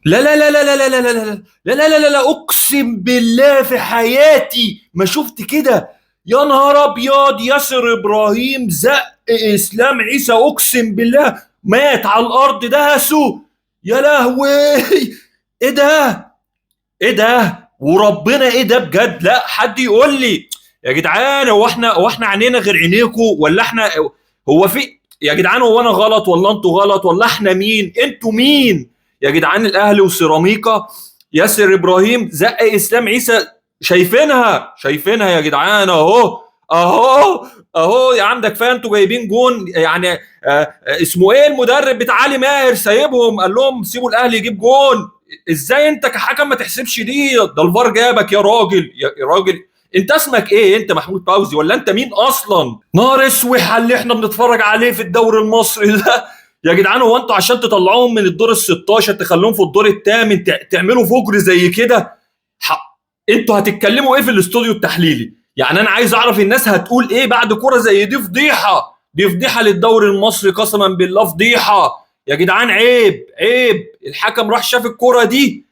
لا لا لا لا لا لا لا لا لا لا لا لا لا لا، اقسم بالله في حياتي ما شفت كده. يا نهار ابيض، ياسر ابراهيم زق اسلام عيسى، اقسم بالله مات على الارض دهسه. يا لهوي، ايه ده؟ ايه ده وربنا؟ ايه ده بجد؟ لا حد يقول لي يا جدعان، هو احنا عينينا غير عينيكوا ولا احنا؟ هو في يا جدعان، هو انا غلط ولا انتوا غلط ولا احنا مين؟ انتوا مين يا جدعان؟ الاهلي وسيراميكا، ياسر ابراهيم زق اسلام عيسى، شايفينها يا جدعان اهو. اهو اهو يا عم، ده كفايه انتوا جايبين جون يعني. اسمه ايه المدرب بتاع علي ماهر سايبهم، قال لهم سيبوا الاهلي يجيب جون. ازاي انت كحكم ما تحسبش دي؟ ده الفار جابك يا راجل، يا راجل. انت اسمك ايه؟ انت محمود فوزي ولا انت مين اصلا؟ نار اسوح على اللي احنا بنتفرج عليه في الدوري المصري ده. يا جدعان، هو انتوا عشان تطلعوهم من الدور ال 16 تخلوهم في الدور الثامن تعملوا فجر زي كده؟ انتوا هتتكلموا ايه في الاستوديو التحليلي؟ يعني انا عايز اعرف الناس هتقول ايه بعد كرة زي دي. فضيحة، دي فضيحة للدوري المصري، قسما بالله فضيحة. يا جدعان عيب عيب، الحكم راح شاف الكرة دي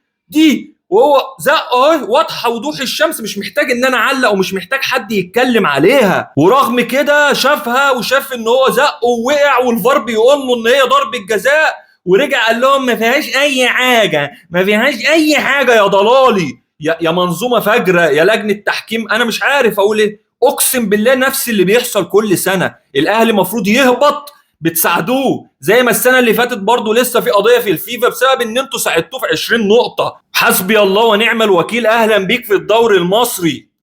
وهو زق اهي، واضحه وضوح الشمس، مش محتاج ان انا اعلق ومش محتاج حد يتكلم عليها. ورغم كده شافها وشاف ان هو زق ووقع، والفار بيقول له ان هي ضربة جزاء، ورجع قال لهم ما فيهاش اي حاجه، ما فيهاش اي حاجه يا ضلالي، يا منظومه فجره، يا لجنه تحكيم، انا مش عارف اقول ايه. اقسم بالله نفس اللي بيحصل كل سنه. الاهلي المفروض يهبط، بتساعدوه زي ما السنه اللي فاتت برضه لسه في قضيه في الفيفا بسبب ان انتوا ساعدتوه في 20 نقطه. حسبي الله ونعم الوكيل، اهلا بيك في الدوري المصري.